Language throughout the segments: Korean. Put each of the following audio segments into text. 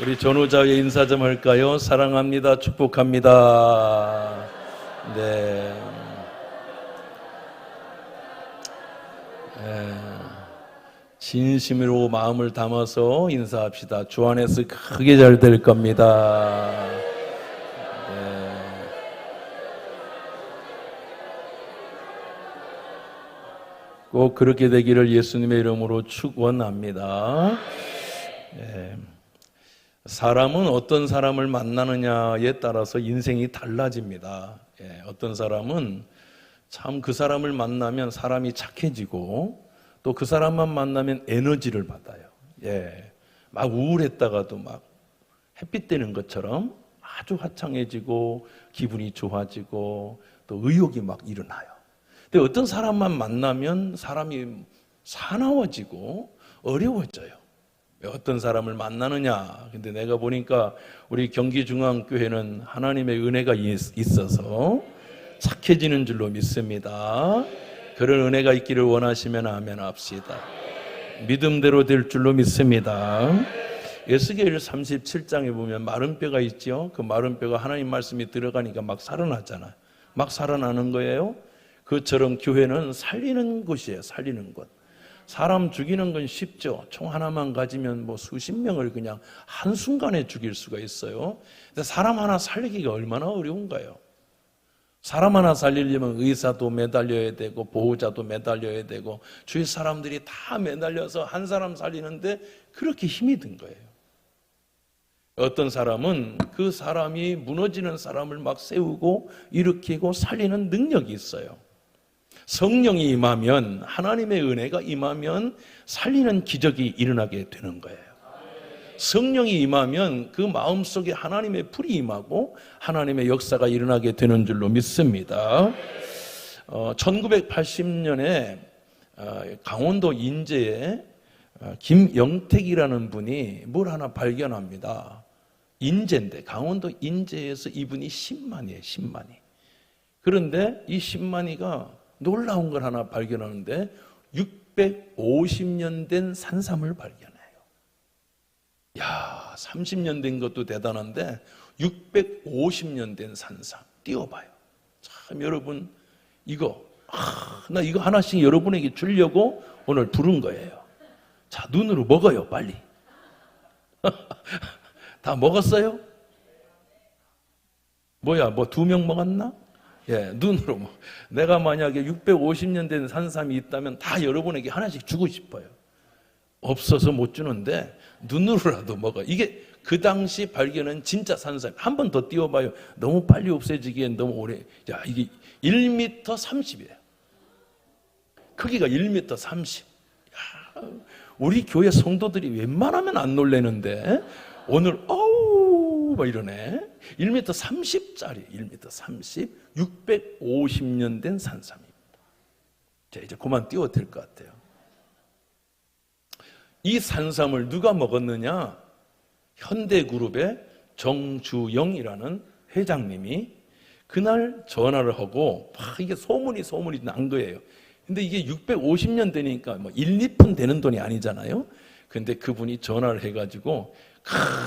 우리 전우자의 인사 좀 할까요? 사랑합니다. 축복합니다. 네. 진심으로 마음을 담아서 인사합시다. 주 안에서 크게 잘 될 겁니다. 네. 꼭 그렇게 되기를 예수님의 이름으로 축원합니다. 네. 사람은 어떤 사람을 만나느냐에 따라서 인생이 달라집니다. 어떤 사람은 참 그 사람을 만나면 사람이 착해지고 또 그 사람만 만나면 에너지를 받아요. 막 우울했다가도 막 햇빛 되는 것처럼 아주 화창해지고 기분이 좋아지고 또 의욕이 막 일어나요. 근데 어떤 사람만 만나면 사람이 사나워지고 어려워져요. 어떤 사람을 만나느냐. 근데 내가 보니까 우리 경기중앙교회는 하나님의 은혜가 있어서 착해지는 줄로 믿습니다. 그런 은혜가 있기를 원하시면 아멘 합시다. 믿음대로 될 줄로 믿습니다. 에스겔 37장에 보면 마른 뼈가 있죠. 그 마른 뼈가 하나님 말씀이 들어가니까 막 살아나잖아요. 막 살아나는 거예요. 그처럼 교회는 살리는 곳이에요. 살리는 곳. 사람 죽이는 건 쉽죠. 총 하나만 가지면 뭐 수십 명을 그냥 한순간에 죽일 수가 있어요. 근데 사람 하나 살리기가 얼마나 어려운가요? 사람 하나 살리려면 의사도 매달려야 되고 보호자도 매달려야 되고 주위 사람들이 다 매달려서 한 사람 살리는데 그렇게 힘이 든 거예요. 어떤 사람은 그 사람이 무너지는 사람을 막 세우고 일으키고 살리는 능력이 있어요. 성령이 임하면, 하나님의 은혜가 임하면 살리는 기적이 일어나게 되는 거예요. 성령이 임하면 그 마음속에 하나님의 불이 임하고 하나님의 역사가 일어나게 되는 줄로 믿습니다. 1980년에 강원도 인제에 김영택이라는 분이 뭘 하나 발견합니다. 인제인데 강원도 인제에서 이분이 10만이에요. 10만이. 그런데 이 10만이가 놀라운 걸 하나 발견하는데 650년 된 산삼을 발견해요. 야, 30년 된 것도 대단한데 650년 된 산삼 띄워봐요. 참 여러분 나 이거 하나씩 여러분에게 주려고 오늘 부른 거예요. 자, 눈으로 먹어요, 빨리. 다 먹었어요? 뭐야, 뭐 2명 먹었나? 눈으로. 내가 만약에 650년 된 산삼이 있다면 다 여러분에게 하나씩 주고 싶어요. 없어서 못 주는데 눈으로라도 먹어. 이게 그 당시 발견한 진짜 산삼. 한 번 더 띄워봐요. 너무 빨리 없애지기엔 너무 오래. 자, 이게 1m 30이에요. 크기가 1m 30. 야, 우리 교회 성도들이 웬만하면 안 놀래는데 오늘 어우 막 이러네. 1m 30짜리 1m 30 650년 된 산삼입니다. 자, 이제 그만 띄워도 될 것 같아요. 이 산삼을 누가 먹었느냐? 현대그룹의 정주영이라는 회장님이 그날 전화를 하고 이게 소문이 난 거예요. 근데 이게 650년 되니까 뭐 1, 2푼 되는 돈이 아니잖아요. 근데 그분이 전화를 해가지고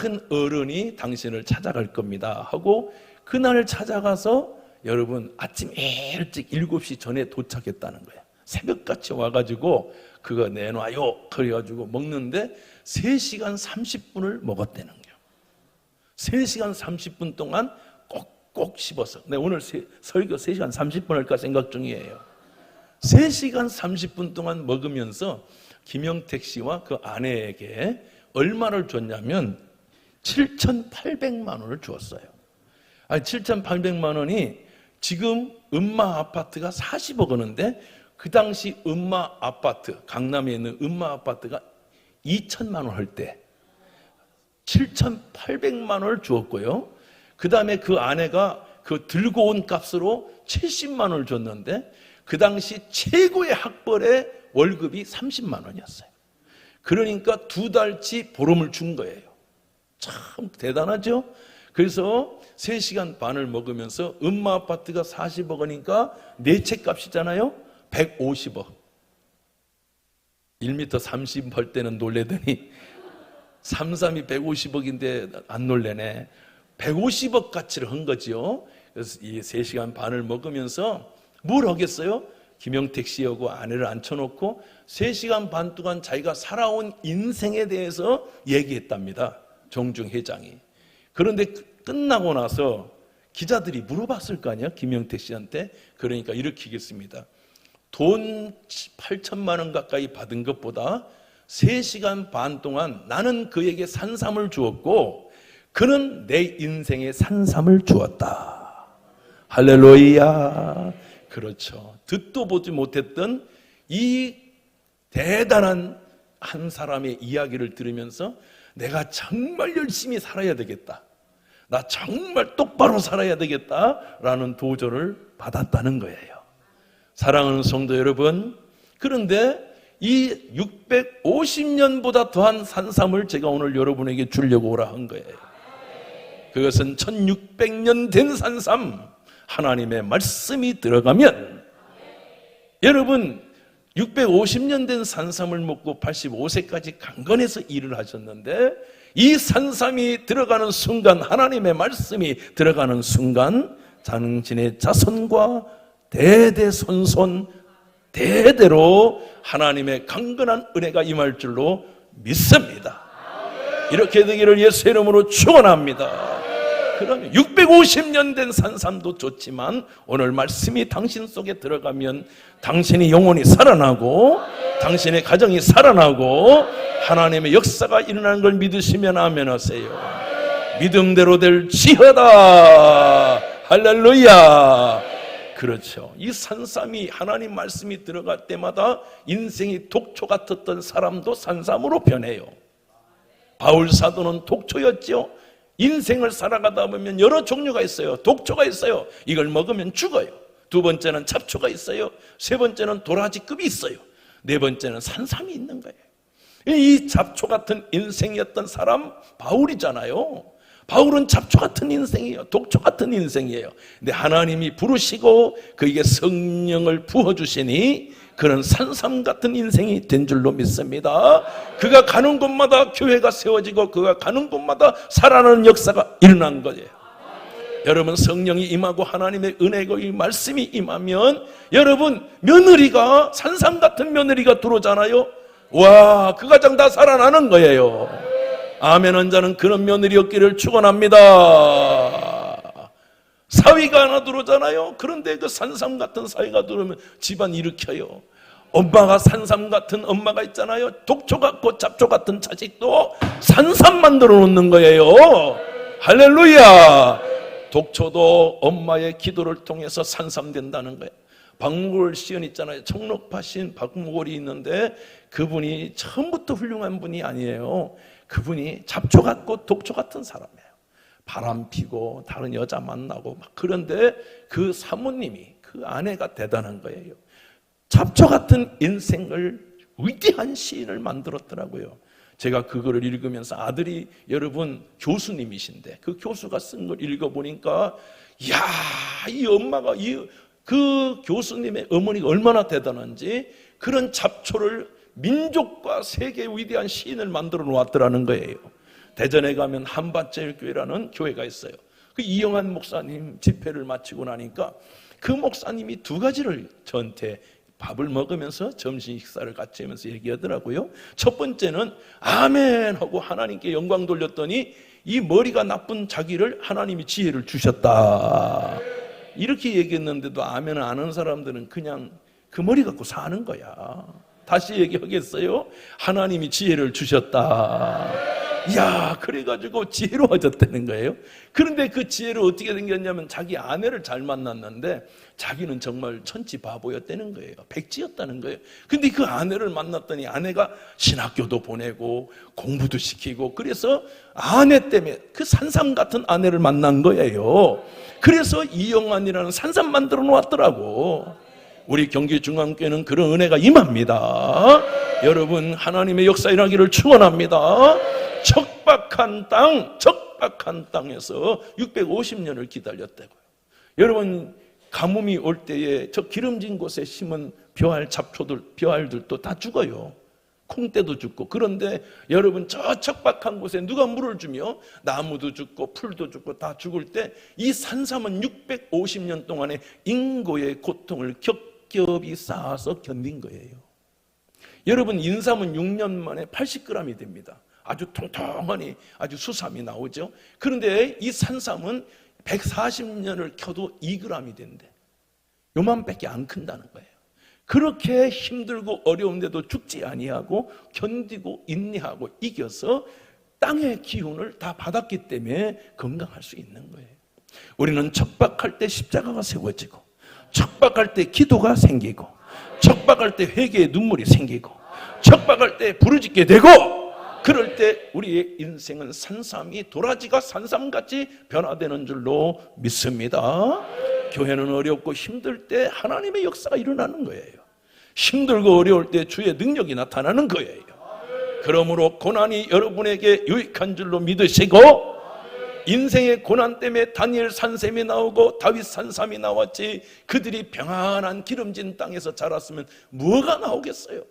큰 어른이 당신을 찾아갈 겁니다 하고 그날 찾아가서 여러분 아침 일찍 7시 전에 도착했다는 거예요. 새벽같이 와가지고 그거 내놔요 그래가지고 먹는데 3시간 30분을 먹었다는 거예요. 3시간 30분 동안 꼭꼭 씹어서. 네, 오늘 설교 3시간 30분 할까 생각 중이에요. 3시간 30분 동안 먹으면서 김영택 씨와 그 아내에게 얼마를 줬냐면 7,800만 원을 주었어요. 아니 7,800만 원이 지금 음마 아파트가 40억 원인데 그 당시 음마 아파트, 강남에 있는 음마 아파트가 2천만 원 할 때 7,800만 원을 주었고요. 그 다음에 그 아내가 그 들고 온 값으로 70만 원을 줬는데 그 당시 최고의 학벌의 월급이 30만 원이었어요. 그러니까 2달치 보름을 준 거예요. 참 대단하죠? 그래서 3시간 반을 먹으면서 음마 아파트가 40억 원이니까 4채 값이잖아요. 150억. 1m 30 할 때는 놀래더니 삼삼이 150억인데 안 놀래네. 150억 가치를 한 거죠. 그래서 이 3시간 반을 먹으면서 뭘 하겠어요? 김영택 씨하고 아내를 앉혀놓고 3시간 반 동안 자기가 살아온 인생에 대해서 얘기했답니다. 정중 회장이. 그런데 끝나고 나서 기자들이 물어봤을 거 아니야? 김영택 씨한테. 그러니까 이렇게 얘기했습니다. 돈 8천만 원 가까이 받은 것보다 3시간 반 동안 나는 그에게 산삼을 주었고 그는 내 인생에 산삼을 주었다. 할렐루야. 그렇죠. 듣도 보지 못했던 이 대단한 한 사람의 이야기를 들으면서 내가 정말 열심히 살아야 되겠다. 나 정말 똑바로 살아야 되겠다라는 도전을 받았다는 거예요. 사랑하는 성도 여러분, 그런데 이 650년보다 더한 산삼을 제가 오늘 여러분에게 주려고 오라 한 거예요. 그것은 1600년 된 산삼, 하나님의 말씀이 들어가면, 여러분 650년 된 산삼을 먹고 85세까지 강건해서 일을 하셨는데 이 산삼이 들어가는 순간, 하나님의 말씀이 들어가는 순간 당신의 자손과 대대손손 대대로 하나님의 강건한 은혜가 임할 줄로 믿습니다. 이렇게 되기를 예수 이름으로 축원합니다. 그러면 650년 된 산삼도 좋지만 오늘 말씀이 당신 속에 들어가면 당신의 영혼이 살아나고 당신의 가정이 살아나고 하나님의 역사가 일어나는 걸 믿으시면 아멘 하세요. 믿음대로 될지어다. 할렐루야. 그렇죠. 이 산삼이, 하나님 말씀이 들어갈 때마다 인생이 독초 같았던 사람도 산삼으로 변해요. 바울 사도는 독초였죠. 인생을 살아가다 보면 여러 종류가 있어요. 독초가 있어요. 이걸 먹으면 죽어요. 두 번째는 잡초가 있어요. 세 번째는 도라지급이 있어요. 네 번째는 산삼이 있는 거예요. 이 잡초 같은 인생이었던 사람 바울이잖아요. 바울은 잡초 같은 인생이에요. 독초 같은 인생이에요. 근데 하나님이 부르시고 그에게 성령을 부어주시니 그런 산삼 같은 인생이 된 줄로 믿습니다. 그가 가는 곳마다 교회가 세워지고 그가 가는 곳마다 살아나는 역사가 일어난 거예요. 여러분, 성령이 임하고 하나님의 은혜가 이 말씀이 임하면 여러분, 며느리가, 산삼 같은 며느리가 들어오잖아요. 와, 그 가정 다 살아나는 거예요. 아멘 한 자는 그런 며느리 없기를 축원합니다. 사위가 하나 들어오잖아요. 그런데 그 산삼 같은 사위가 들어오면 집안 일으켜요. 엄마가 산삼 같은 엄마가 있잖아요. 독초 같고 잡초 같은 자식도 산삼 만들어 놓는 거예요. 할렐루야. 독초도 엄마의 기도를 통해서 산삼된다는 거예요. 박목월 시인 있잖아요. 청록파 시인 박목월이 있는데 그분이 처음부터 훌륭한 분이 아니에요. 그분이 잡초 같고 독초 같은 사람이에요. 바람 피고 다른 여자 만나고 막. 그런데 그 사모님이, 그 아내가 대단한 거예요. 잡초 같은 인생을 위대한 시인을 만들었더라고요. 제가 그거를 읽으면서 아들이 여러분 교수님이신데 그 교수가 쓴 걸 읽어보니까 이야, 이 엄마가 그 교수님의 어머니가 얼마나 대단한지 그런 잡초를 민족과 세계의 위대한 시인을 만들어 놓았더라는 거예요. 대전에 가면 한밭제일교회라는 교회가 있어요. 그 이영환 목사님 집회를 마치고 나니까 그 목사님이 두 가지를 저한테 밥을 먹으면서 점심 식사를 같이 하면서 얘기하더라고요. 첫 번째는 아멘 하고 하나님께 영광 돌렸더니 이 머리가 나쁜 자기를 하나님이 지혜를 주셨다. 이렇게 얘기했는데도 아멘을 안 하는 사람들은 그냥 그 머리 갖고 사는 거야. 다시 얘기하겠어요? 하나님이 지혜를 주셨다. 이야, 그래가지고 지혜로워졌다는 거예요. 그런데 그 지혜를 어떻게 생겼냐면 자기 아내를 잘 만났는데 자기는 정말 천지 바보였다는 거예요. 백지였다는 거예요. 근데 그 아내를 만났더니 아내가 신학교도 보내고 공부도 시키고 그래서 아내 때문에 그 산삼 같은 아내를 만난 거예요. 그래서 이영환이라는 산삼 만들어 놓았더라고. 우리 경기중앙교회는 그런 은혜가 임합니다. 여러분, 하나님의 역사 일어나기를 축원합니다. 척박한 땅에서 650년을 기다렸다고요. 여러분, 가뭄이 올 때에 저 기름진 곳에 심은 벼알 잡초들, 벼알들도 다 죽어요. 콩떼도 죽고. 그런데 여러분 저 척박한 곳에 누가 물을 주며 나무도 죽고 풀도 죽고 다 죽을 때 이 산삼은 650년 동안의 인고의 고통을 겹겹이 쌓아서 견딘 거예요. 여러분 인삼은 6년 만에 80g이 됩니다. 아주 통통하니 아주 수삼이 나오죠. 그런데 이 산삼은 140년을 켜도 2g이 된대. 요만밖에 안 큰다는 거예요. 그렇게 힘들고 어려운데도 죽지 아니하고 견디고 인내하고 이겨서 땅의 기운을 다 받았기 때문에 건강할 수 있는 거예요. 우리는 척박할 때 십자가가 세워지고, 척박할 때 기도가 생기고, 척박할 때 회개의 눈물이 생기고, 척박할 때 부르짖게 되고, 그럴 때 우리의 인생은 산삼이 도라지가 산삼같이 변화되는 줄로 믿습니다. 교회는 어렵고 힘들 때 하나님의 역사가 일어나는 거예요. 힘들고 어려울 때 주의 능력이 나타나는 거예요. 그러므로 고난이 여러분에게 유익한 줄로 믿으시고, 인생의 고난 때문에 다니엘 산삼이 나오고 다윗 산삼이 나왔지, 그들이 평안한 기름진 땅에서 자랐으면 뭐가 나오겠어요?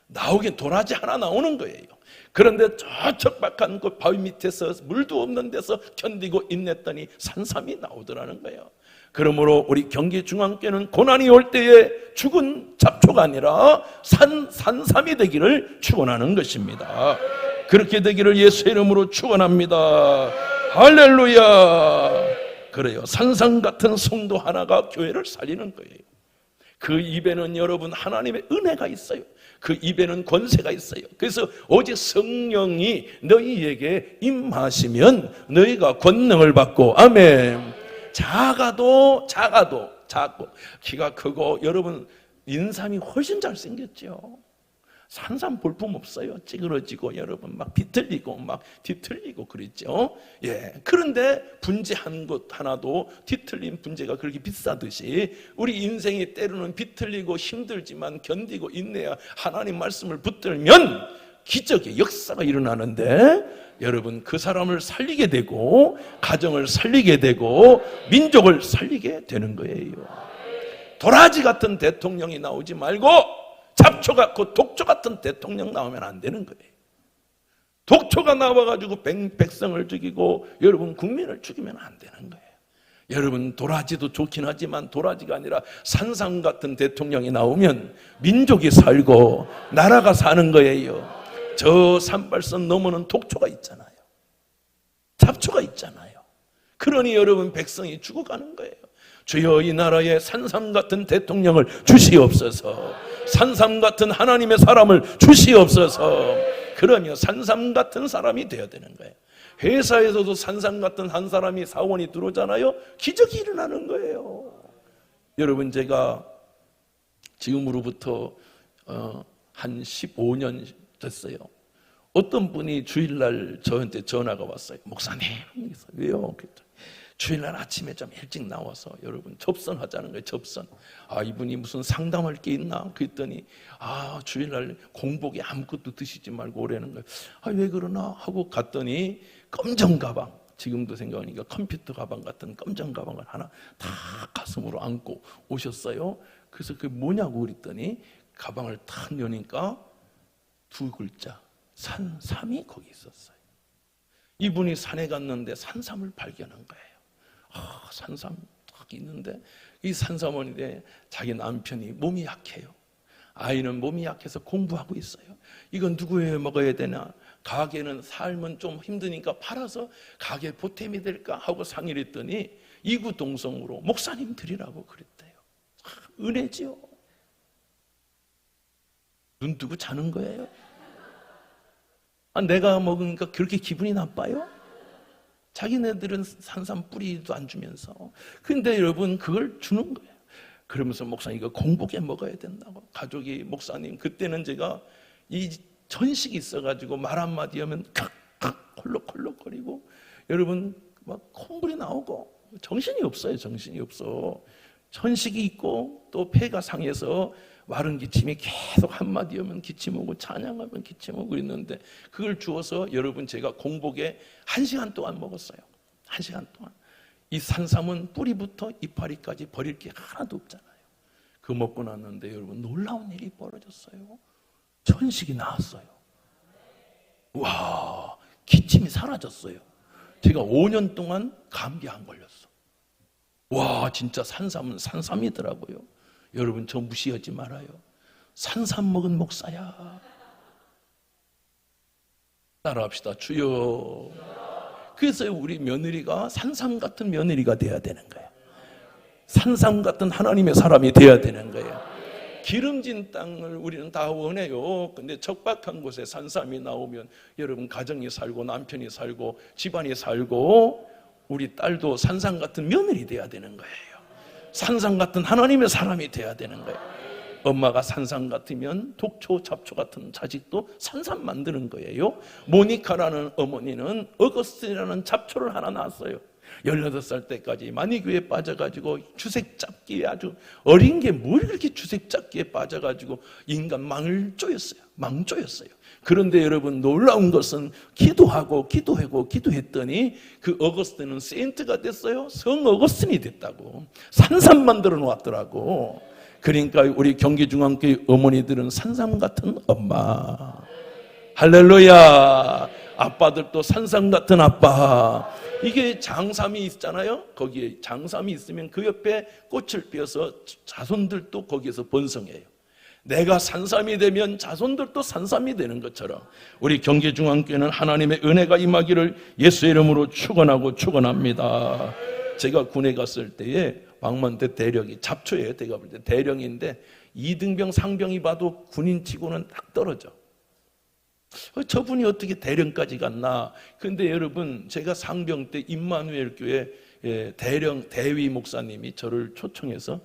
나오긴 도라지 하나 나오는 거예요. 그런데 저 척박한 그 바위 밑에서 물도 없는 데서 견디고 인냈더니 산삼이 나오더라는 거예요. 그러므로 우리 경기중앙교회는 고난이 올 때에 죽은 잡초가 아니라 산삼이 되기를 축원하는 것입니다. 그렇게 되기를 예수의 이름으로 축원합니다. 할렐루야. 그래요. 산삼 같은 성도 하나가 교회를 살리는 거예요. 그 입에는 여러분 하나님의 은혜가 있어요. 그 입에는 권세가 있어요. 그래서 오직 성령이 너희에게 임하시면 너희가 권능을 받고, 아멘. 작고 키가 크고 여러분 인삼이 훨씬 잘생겼죠. 산삼 볼품 없어요. 찌그러지고 여러분 막 비틀리고 막 뒤틀리고 그랬죠. 예. 그런데 분재 한 것 하나도 뒤틀린 분재가 그렇게 비싸듯이 우리 인생이 때로는 비틀리고 힘들지만 견디고 인내야 하나님 말씀을 붙들면 기적의 역사가 일어나는데, 여러분 그 사람을 살리게 되고 가정을 살리게 되고 민족을 살리게 되는 거예요. 도라지 같은 대통령이 나오지 말고 잡초 같고 독초 같은 대통령 나오면 안 되는 거예요. 독초가 나와가지고 백성을 죽이고 여러분 국민을 죽이면 안 되는 거예요. 여러분 도라지도 좋긴 하지만 도라지가 아니라 산삼 같은 대통령이 나오면 민족이 살고 나라가 사는 거예요. 저 산발선 너머는 독초가 있잖아요. 잡초가 있잖아요. 그러니 여러분 백성이 죽어가는 거예요. 주여 이 나라에 산삼 같은 대통령을 주시옵소서. 산삼 같은 하나님의 사람을 주시옵소서. 그러며 산삼 같은 사람이 되어야 되는 거예요. 회사에서도 산삼 같은 한 사람이 사원이 들어오잖아요. 기적이 일어나는 거예요. 여러분 제가 지금으로부터 한 15년 됐어요. 어떤 분이 주일날 저한테 전화가 왔어요. 목사님, 왜요? 주일날 아침에 좀 일찍 나와서 여러분 접선하자는 거예요. 접선. 이분이 무슨 상담할 게 있나? 그랬더니 주일날 공복에 아무것도 드시지 말고 오라는 거예요. 왜 그러나? 하고 갔더니 검정 가방, 지금도 생각하니까 컴퓨터 가방 같은 검정 가방을 하나 다 가슴으로 안고 오셨어요. 그래서 그게 뭐냐고 그랬더니 가방을 탁 여니까 두 글자 산삼이 거기 있었어요. 이분이 산에 갔는데 산삼을 발견한 거예요. 산삼 딱 있는데 이 산삼원인데 자기 남편이 몸이 약해요. 아이는 몸이 약해서 공부하고 있어요. 이건 누구에 먹어야 되나? 가게는 삶은 좀 힘드니까 팔아서 가게 보탬이 될까 하고 상의를 했더니 이구동성으로 목사님 드리라고 그랬대요. 은혜지요. 눈 뜨고 자는 거예요. 내가 먹으니까 그렇게 기분이 나빠요? 자기네들은 산삼 뿌리도 안 주면서. 근데 여러분 그걸 주는 거예요. 그러면서 목사님 이거 공복에 먹어야 된다고. 가족이 목사님 그때는 제가 이 전식이 있어가지고 말 한마디 하면 칵칵 콜록콜록거리고 여러분 막 콧물이 나오고 정신이 없어요. 정신이 없어. 전식이 있고 또 폐가 상해서 마른 기침이 계속 한마디 하면 기침 오고 찬양하면 기침 오고 있는데 그걸 주어서 여러분 제가 공복에 1시간 동안 먹었어요. 1시간 동안. 이 산삼은 뿌리부터 이파리까지 버릴 게 하나도 없잖아요. 그거 먹고 났는데 여러분 놀라운 일이 벌어졌어요. 천식이 나왔어요. 와, 기침이 사라졌어요. 제가 5년 동안 감기 안 걸렸어. 와, 진짜 산삼은 산삼이더라고요. 여러분, 저 무시하지 말아요. 산삼 먹은 목사야. 따라합시다. 주여. 그래서 우리 며느리가 산삼 같은 며느리가 돼야 되는 거예요. 산삼 같은 하나님의 사람이 돼야 되는 거예요. 기름진 땅을 우리는 다 원해요. 근데 척박한 곳에 산삼이 나오면 여러분, 가정이 살고 남편이 살고 집안이 살고 우리 딸도 산삼 같은 며느리 돼야 되는 거예요. 산삼 같은 하나님의 사람이 돼야 되는 거예요. 엄마가 산삼 같으면 독초, 잡초 같은 자식도 산삼 만드는 거예요. 모니카라는 어머니는 어거스틴이라는 잡초를 하나 낳았어요. 18살 때까지 만이교에 빠져가지고 주색 잡기에 아주 어린 게 뭘 그렇게 주색 잡기에 빠져가지고 인간 망조였어요. 그런데 여러분, 놀라운 것은 기도하고 기도했더니 그 어거스틴은 세인트가 됐어요. 성 어거스틴이 됐다고. 산삼 만들어 놓았더라고. 그러니까 우리 경기중앙교회 어머니들은 산삼 같은 엄마. 할렐루야. 아빠들도 산삼 같은 아빠. 이게 장삼이 있잖아요. 거기에 장삼이 있으면 그 옆에 꽃을 피워서 자손들도 거기에서 번성해요. 내가 산삼이 되면 자손들도 산삼이 되는 것처럼 우리 경기중앙교회는 하나님의 은혜가 임하기를 예수의 이름으로 축원합니다. 제가 군에 갔을 때에 왕만대 대령이 잡초예요. 제가 볼 때 대령인데 2등병 상병이 봐도 군인치고는 딱 떨어져. 저분이 어떻게 대령까지 갔나? 근데 여러분, 제가 상병 때 임마누엘 교회 대령 대위 목사님이 저를 초청해서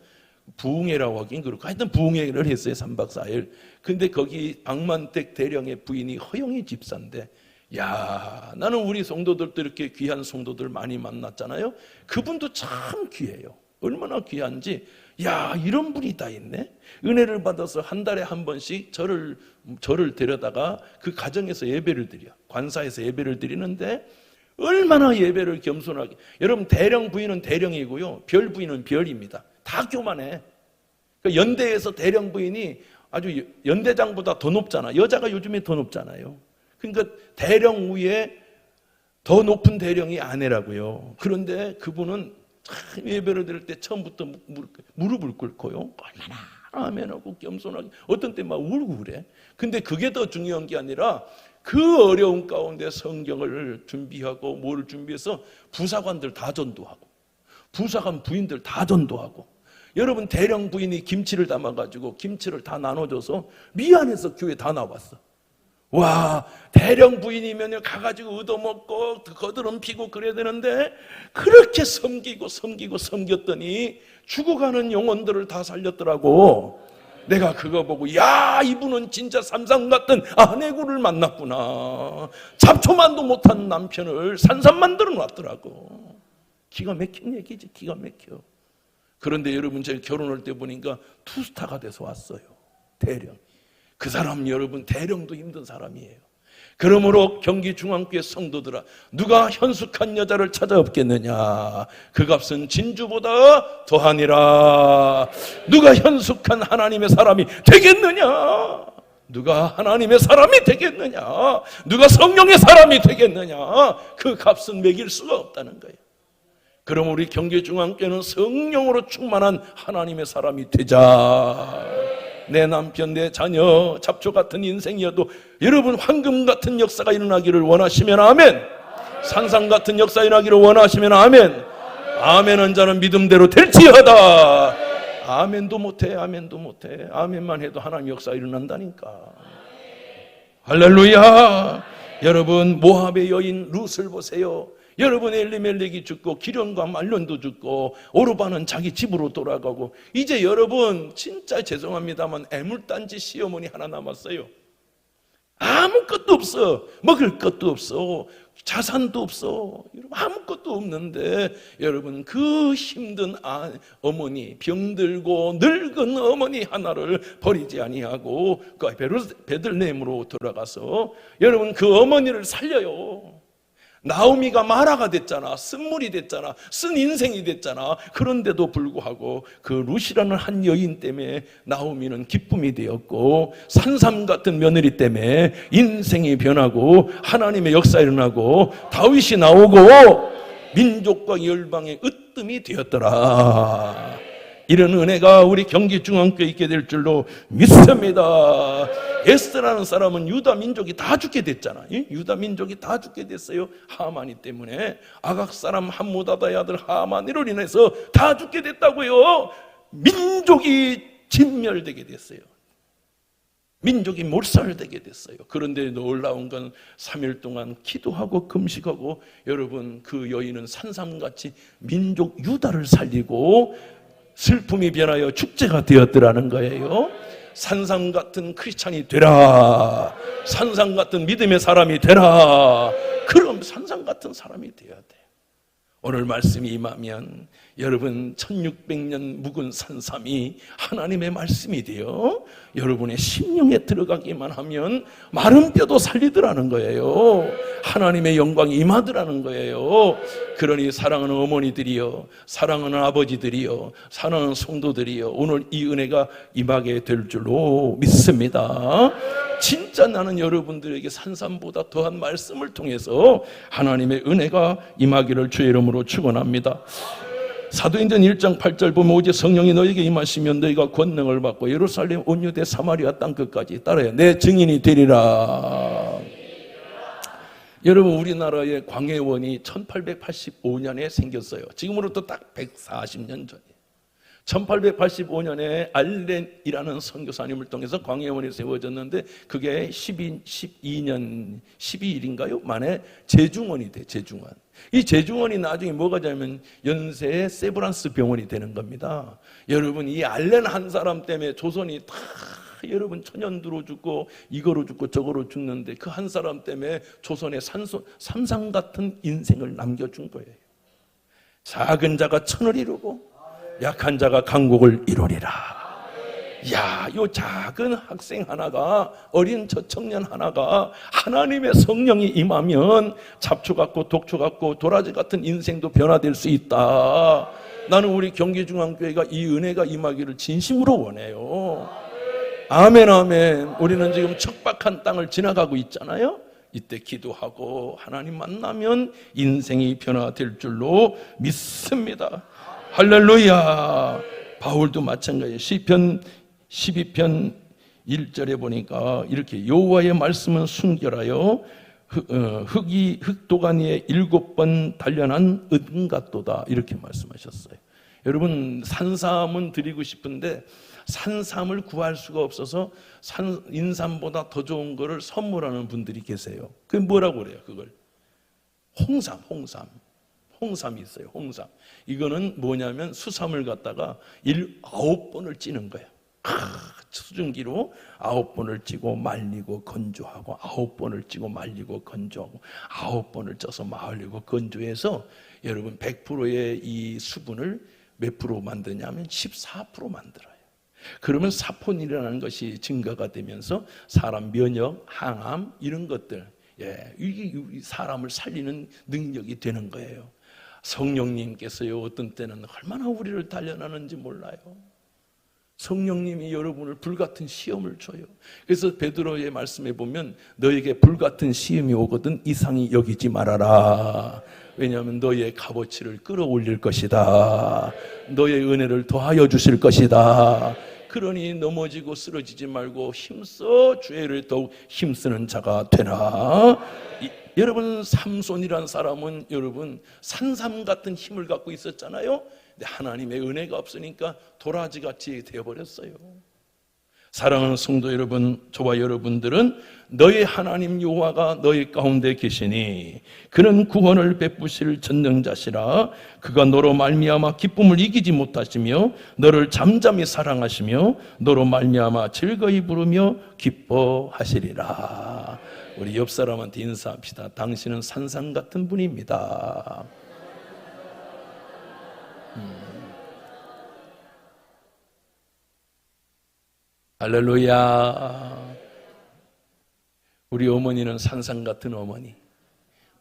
부흥회라고 하긴 그렇고 하여튼 부흥회를 했어요. 3박 4일. 근데 거기 박만택 대령의 부인이 허영희 집사인데, 야, 나는 우리 성도들도 이렇게 귀한 성도들 많이 만났잖아요. 그분도 참 귀해요. 얼마나 귀한지, 야, 이런 분이 다 있네. 은혜를 받아서 한 달에 한 번씩 저를 데려다가 그 가정에서 예배를 드려. 관사에서 예배를 드리는데 얼마나 예배를 겸손하게. 여러분, 대령 부인은 대령이고요, 별 부인은 별입니다. 다 교만해. 그러니까 연대에서 대령 부인이 아주 연대장보다 더 높잖아. 여자가 요즘에 더 높잖아요. 그러니까 대령 위에 더 높은 대령이 아내라고요. 그런데 그분은 참 예배를 드릴 때 처음부터 무릎을 꿇고요, 얼마나 아멘하고 겸손하게, 어떤 때 막 울고 그래. 근데 그게 더 중요한 게 아니라 그 어려운 가운데 성경을 준비하고 뭐를 준비해서 부사관들 다 전도하고 부사관 부인들 다 전도하고. 여러분, 대령 부인이 김치를 담아가지고 김치를 다 나눠줘서 미안해서 교회 다 나왔어. 와, 대령 부인이면 가가지고 얻어먹고 거드름 피고 그래야 되는데 그렇게 섬겼더니 죽어가는 영혼들을 다 살렸더라고. 내가 그거 보고, 야, 이분은 진짜 삼삼 같은 아내구를 만났구나. 잡초만도 못한 남편을 산삼 만들어 놨더라고. 기가 막힌 얘기지, 기가 막혀. 그런데 여러분, 제가 결혼할 때 보니까 투스타가 돼서 왔어요. 대령. 그 사람, 여러분, 대령도 힘든 사람이에요. 그러므로 경기중앙교회 성도들아, 누가 현숙한 여자를 찾아 없겠느냐? 그 값은 진주보다 더하니라. 누가 현숙한 하나님의 사람이 되겠느냐? 누가 하나님의 사람이 되겠느냐? 누가 성령의 사람이 되겠느냐? 그 값은 매길 수가 없다는 거예요. 그럼 우리 경기중앙교회는 성령으로 충만한 하나님의 사람이 되자. 내 남편, 내 자녀, 잡초 같은 인생이어도 여러분, 황금 같은 역사가 일어나기를 원하시면 아멘. 산삼 같은 역사 일어나기를 원하시면 아멘. 아멘한 자는 믿음대로 될지어다. 아멘도 못해. 아멘만 해도 하나님 역사 일어난다니까. 할렐루야. 여러분, 모압의 여인 룻을 보세요. 여러분, 엘리멜렉이 죽고 기련과 말론도 죽고 오르바는 자기 집으로 돌아가고, 이제 여러분, 진짜 죄송합니다만 애물단지 시어머니 하나 남았어요. 아무것도 없어. 먹을 것도 없어. 자산도 없어. 아무것도 없는데 여러분, 그 힘든 어머니, 병들고 늙은 어머니 하나를 버리지 아니하고 베들레헴으로 돌아가서 여러분, 그 어머니를 살려요. 나오미가 마라가 됐잖아. 쓴물이 됐잖아. 쓴 인생이 됐잖아. 그런데도 불구하고 그 룻이라는 한 여인 때문에 나오미는 기쁨이 되었고, 산삼 같은 며느리 때문에 인생이 변하고 하나님의 역사 일어나고 다윗이 나오고 민족과 열방의 으뜸이 되었더라. 이런 은혜가 우리 경기중앙교회 있게 될 줄로 믿습니다. 에스더라는 사람은 유다 민족이 다 죽게 됐잖아. 유다 민족이 다 죽게 됐어요. 하만이 때문에. 아각 사람 함무다다의 아들 하만으로 인해서 다 죽게 됐다고요. 민족이 진멸되게 됐어요. 민족이 몰살되게 됐어요. 그런데 놀라운 건 3일 동안 기도하고 금식하고, 여러분 그 여인은 산삼같이 민족 유다를 살리고 슬픔이 변하여 축제가 되었더라는 거예요. 산삼 같은 크리스찬이 되라. 산삼 같은 믿음의 사람이 되라. 그럼 산삼 같은 사람이 되어야 돼. 오늘 말씀이 임하면 여러분 1600년 묵은 산삼이 하나님의 말씀이 되어 여러분의 심령에 들어가기만 하면 마른 뼈도 살리더라는 거예요. 하나님의 영광이 임하더라는 거예요. 그러니 사랑하는 어머니들이여, 사랑하는 아버지들이여, 사랑하는 성도들이여, 오늘 이 은혜가 임하게 될 줄로 믿습니다. 진짜 나는 여러분들에게 산삼보다 더한 말씀을 통해서 하나님의 은혜가 임하기를 주의 이름으로 축원합니다. 사도행전 1장 8절 보면 오직 성령이 너에게 임하시면 너희가 권능을 받고 예루살렘 온 유대 사마리아 땅 끝까지 따라요. 내 증인이 되리라. 여러분 우리나라의 광해원이 1885년에 생겼어요. 지금으로부터 딱 140년 전이에요. 1885년에 알렌이라는 선교사님을 통해서 광해원이 세워졌는데 그게 12년 12일인가요? 만에 제중원이 돼. 제중원. 이 제중원이 나중에 뭐가 되냐면 연세의 세브란스 병원이 되는 겁니다. 여러분 이 알렌 한 사람 때문에 조선이 다 여러분 천연두로 죽고 이거로 죽고 저거로 죽는데 그 한 사람 때문에 조선의 산삼 같은 인생을 남겨준 거예요. 작은 자가 천을 이루고 약한 자가 강국을 이루리라. 야, 요 작은 학생 하나가, 어린 저 청년 하나가 하나님의 성령이 임하면 잡초 같고 독초 같고 도라지 같은 인생도 변화될 수 있다. 나는 우리 경기중앙교회가 이 은혜가 임하기를 진심으로 원해요. 아멘, 아멘. 우리는 지금 척박한 땅을 지나가고 있잖아요. 이때 기도하고 하나님 만나면 인생이 변화될 줄로 믿습니다. 할렐루야. 바울도 마찬가지예요. 시편 12편 1절에 보니까 이렇게 여호와의 말씀은 순결하여 흑도가니에 7번 단련한 은 같도다 이렇게 말씀하셨어요. 여러분 산삼은 드리고 싶은데 산삼을 구할 수가 없어서 인삼보다 더 좋은 거를 선물하는 분들이 계세요. 그게 뭐라고 그래요? 그걸 홍삼이 있어요. 홍삼. 이거는 뭐냐면 수삼을 갖다가 9번을 찌는 거예요. 수증기로 9번을 찌고 말리고 건조하고 9번을 찌고 말리고 건조하고 9번을 쪄서 말리고 건조해서 여러분 100%의 이 수분을 몇 프로 만드냐면 14% 만들어요. 그러면 사포닌이라는 것이 증가가 되면서 사람 면역, 항암 이런 것들, 이게 사람을 살리는 능력이 되는 거예요. 성령님께서요 어떤 때는 얼마나 우리를 단련하는지 몰라요. 성령님이 여러분을 불같은 시험을 줘요. 그래서 베드로의 말씀에 보면 너에게 불같은 시험이 오거든 이상히 여기지 말아라. 왜냐하면 너의 값어치를 끌어올릴 것이다. 너의 은혜를 더하여 주실 것이다. 그러니 넘어지고 쓰러지지 말고 힘써 주의를 더욱 힘쓰는 자가 되라. 여러분 삼손이란 사람은 여러분 산삼 같은 힘을 갖고 있었잖아요. 근데 하나님의 은혜가 없으니까 도라지같이 되어버렸어요. 사랑하는 성도 여러분, 저와 여러분들은 너의 하나님 여호와가 너희 가운데 계시니 그는 구원을 베푸실 전능자시라. 그가 너로 말미암아 기쁨을 이기지 못하시며 너를 잠잠히 사랑하시며 너로 말미암아 즐거이 부르며 기뻐하시리라. 우리 옆 사람한테 인사합시다. 당신은 산삼 같은 분입니다. 할렐루야. 우리 어머니는 산삼 같은 어머니.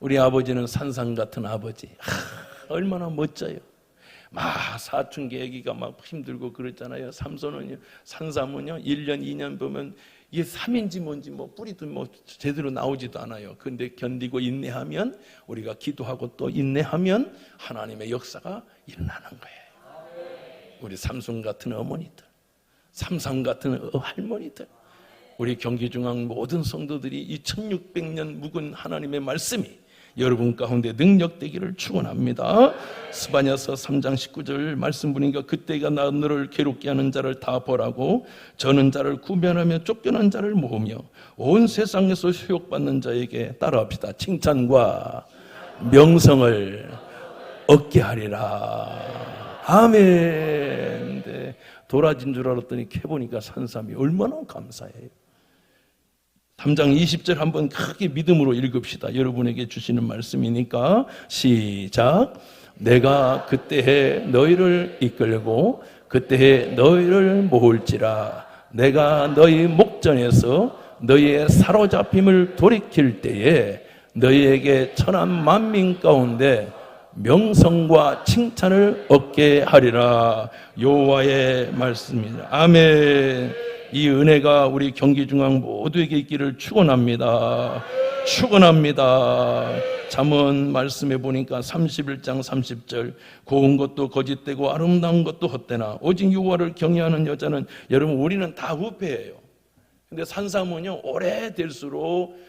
우리 아버지는 산삼 같은 아버지. 얼마나 멋져요. 막 사춘기 애기가 막 힘들고 그랬잖아요. 삼손은요, 산삼은요 1년 2년 보면 이게 삼인지 뭔지 뭐 뿌리도 뭐 제대로 나오지도 않아요. 근데 견디고 인내하면, 우리가 기도하고 또 인내하면 하나님의 역사가 일어나는 거예요. 우리 삼손 같은 어머니들, 삼삼 같은 할머니들, 우리 경기중앙 모든 성도들이 2600년 묵은 하나님의 말씀이 여러분 가운데 능력되기를 축원합니다. 스바냐서 3장 19절 말씀 보니까 그때가 너를 괴롭게 하는 자를 다 벌하고 저는 자를 구면하며 쫓겨난 자를 모으며 온 세상에서 수욕받는 자에게 따라합시다. 칭찬과 명성을 얻게 하리라. 아멘. 네, 도라진 줄 알았더니 캐보니까 산삼이 얼마나 감사해요. 3장 20절 한번 크게 믿음으로 읽읍시다. 여러분에게 주시는 말씀이니까 시작. 내가 그때에 너희를 이끌고 그때에 너희를 모을지라. 내가 너희 목전에서 너희의 사로잡힘을 돌이킬 때에 너희에게 천한 만민 가운데 명성과 칭찬을 얻게 하리라. 여호와의 말씀입니다. 아멘. 이 은혜가 우리 경기중앙 모두에게 있기를 축원합니다. 축원합니다. 잠언 말씀에 보니까 31장 30절 고운 것도 거짓되고 아름다운 것도 헛되나 오직 여호와를 경외하는 여자는, 여러분 우리는 다 후패예요. 근데 산삼은요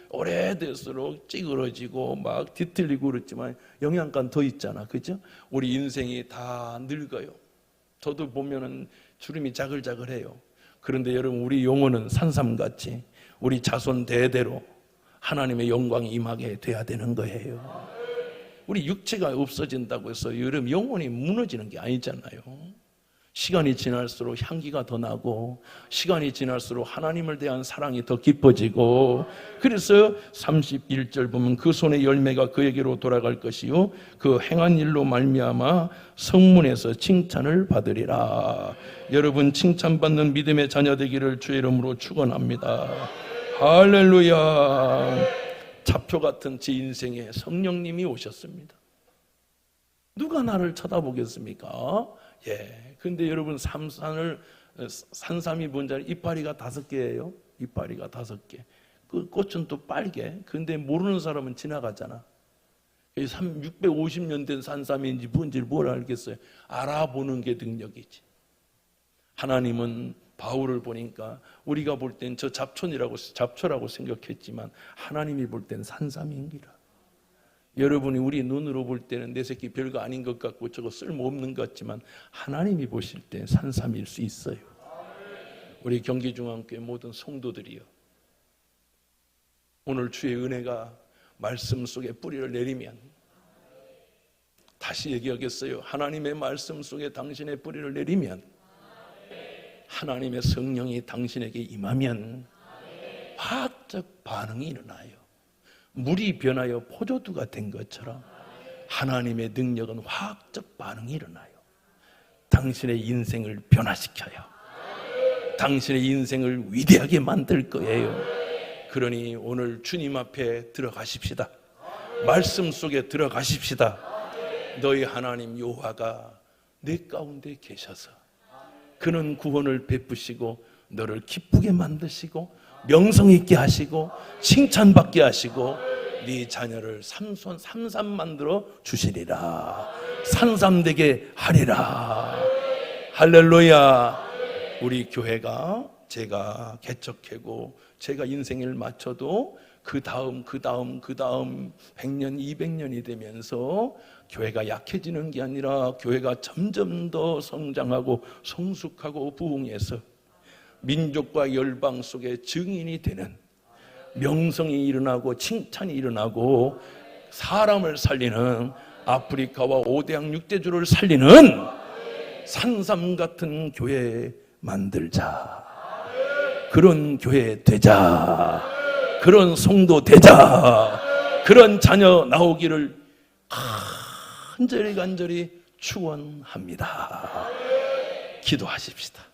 오래될수록 찌그러지고 막 뒤틀리고 그렇지만 영양가는 더 있잖아, 그죠? 우리 인생이 다 늙어요. 저도 보면은 주름이 자글자글해요. 그런데 여러분 우리 영혼은 산삼같이 우리 자손 대대로 하나님의 영광이 임하게 돼야 되는 거예요. 우리 육체가 없어진다고 해서 여러분 영혼이 무너지는 게 아니잖아요. 시간이 지날수록 향기가 더 나고 시간이 지날수록 하나님을 대한 사랑이 더 깊어지고, 그래서 31절 보면 그 손의 열매가 그에게로 돌아갈 것이요 그 행한 일로 말미암아 성문에서 칭찬을 받으리라. 여러분 칭찬받는 믿음의 자녀 되기를 주의 이름으로 축원합니다. 할렐루야. 잡초 같은 제 인생에 성령님이 오셨습니다. 누가 나를 쳐다보겠습니까? 근데 여러분 산삼이 뭔지 알아요? 이파리가 5개예요. 이파리가 5개. 그 꽃은 또 빨개. 근데 모르는 사람은 지나가잖아. 650년 된 산삼인지 뭔지를 뭘 알겠어요? 알아보는 게 능력이지. 하나님은 바울을 보니까 우리가 볼 땐 저 잡초라고 생각했지만 하나님이 볼 땐 산삼인기라. 여러분이 우리 눈으로 볼 때는 내 새끼 별거 아닌 것 같고 저거 쓸모없는 것 같지만 하나님이 보실 때 산삼일 수 있어요. 우리 경기중앙교회 모든 성도들이요, 오늘 주의 은혜가 말씀 속에 뿌리를 내리면, 다시 얘기하겠어요. 하나님의 말씀 속에 당신의 뿌리를 내리면, 하나님의 성령이 당신에게 임하면 화학적 반응이 일어나요. 물이 변하여 포도주가 된 것처럼 하나님의 능력은 화학적 반응이 일어나요. 당신의 인생을 변화시켜요. 당신의 인생을 위대하게 만들 거예요. 그러니 오늘 주님 앞에 들어가십시다. 말씀 속에 들어가십시다. 너희 하나님 여호와가 내 가운데 계셔서 그는 구원을 베푸시고 너를 기쁘게 만드시고 명성 있게 하시고 칭찬받게 하시고 네 자녀를 삼삼 만들어 주시리라. 산삼되게 하리라. 할렐루야. 우리 교회가 제가 개척하고 제가 인생을 마쳐도 그 다음 100년 200년이 되면서 교회가 약해지는 게 아니라 교회가 점점 더 성장하고 성숙하고 부흥해서 민족과 열방 속에 증인이 되는, 명성이 일어나고 칭찬이 일어나고 사람을 살리는, 아프리카와 5대양 6대주를 살리는 산삼 같은 교회 만들자. 그런 교회 되자. 그런 성도 되자. 그런 자녀 나오기를 간절히 축원합니다. 기도하십시다.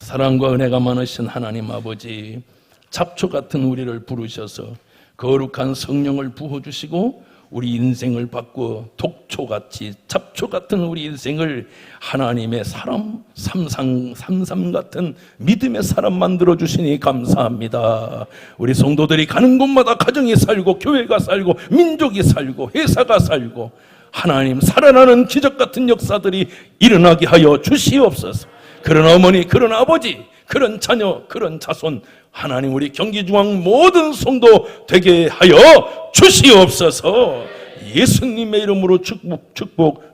사랑과 은혜가 많으신 하나님 아버지, 잡초 같은 우리를 부르셔서 거룩한 성령을 부어주시고 우리 인생을 바꾸어 독초같이 잡초 같은 우리 인생을 하나님의 사람, 삼삼 같은 믿음의 사람 만들어주시니 감사합니다. 우리 성도들이 가는 곳마다 가정이 살고 교회가 살고 민족이 살고 회사가 살고 하나님 살아나는 기적 같은 역사들이 일어나게 하여 주시옵소서. 그런 어머니, 그런 아버지, 그런 자녀, 그런 자손 하나님 우리 경기중앙 모든 성도 되게 하여 주시옵소서. 예수님의 이름으로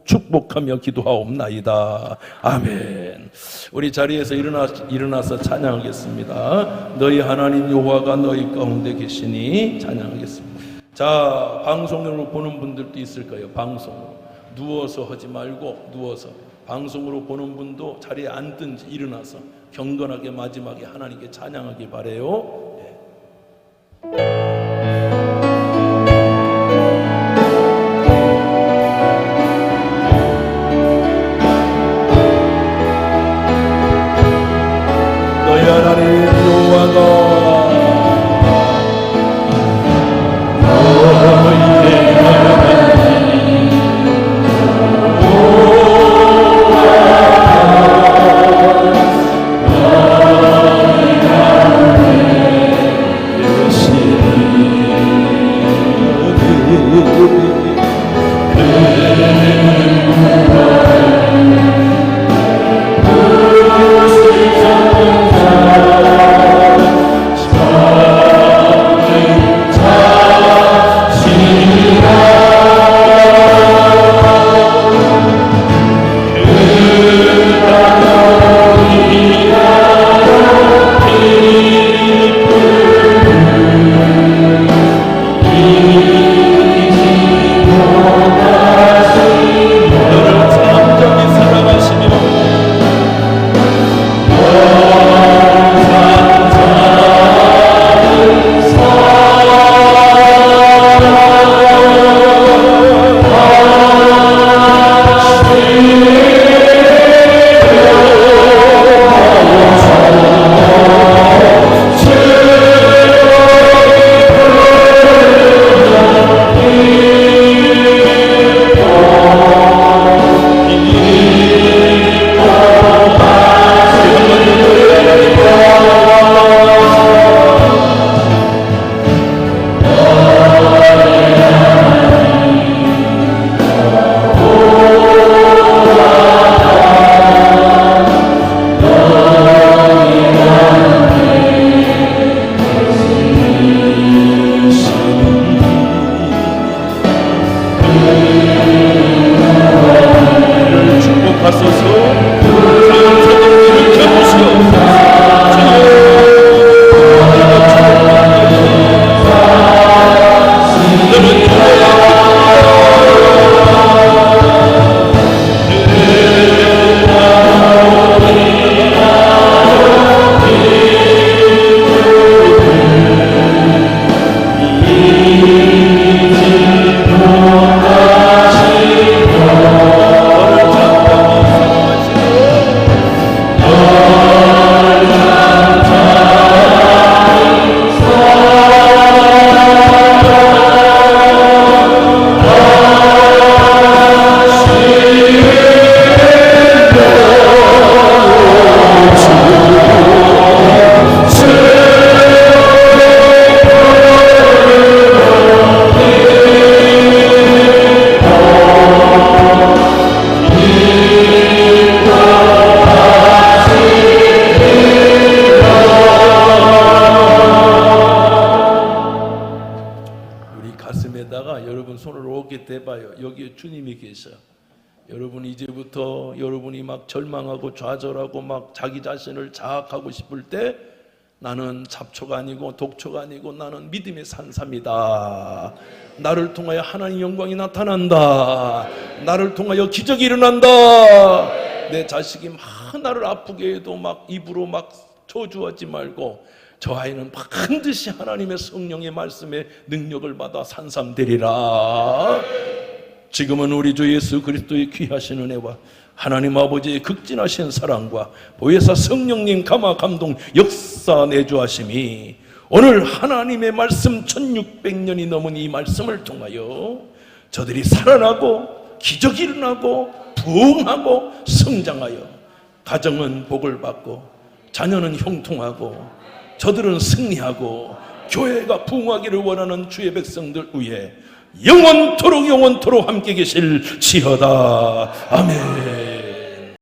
축복하며 기도하옵나이다. 아멘. 우리 자리에서 일어나서 찬양하겠습니다. 너희 하나님 여호와가 너희 가운데 계시니 찬양하겠습니다. 자, 방송으로 보는 분들도 있을 거예요. 방송으로 누워서 하지 말고 누워서 방송으로 보는 분도 자리에 앉든지 일어나서 경건하게 마지막에 하나님께 찬양하기 바라요. 너희 하나님 여호와가 여기에 주님이 계셔. 여러분 이제부터 여러분이 막 절망하고 좌절하고 막 자기 자신을 자학하고 싶을 때 나는 잡초가 아니고 독초가 아니고 나는 믿음의 산삼이다. 나를 통하여 하나님의 영광이 나타난다. 나를 통하여 기적이 일어난다. 내 자식이 막 나를 아프게 해도 막 입으로 막 저주하지 말고 저 아이는 반드시 하나님의 성령의 말씀에 능력을 받아 산삼되리라. 지금은 우리 주 예수 그리스도의 귀하신 은혜와 하나님 아버지의 극진하신 사랑과 보혜사 성령님 감화 감동 역사 내주하심이 오늘 하나님의 말씀 1600년이 넘은 이 말씀을 통하여 저들이 살아나고 기적이 일어나고 부흥하고 성장하여 가정은 복을 받고 자녀는 형통하고 저들은 승리하고 교회가 부흥하기를 원하는 주의 백성들 위해 영원토록 함께 계실지어다. 아멘.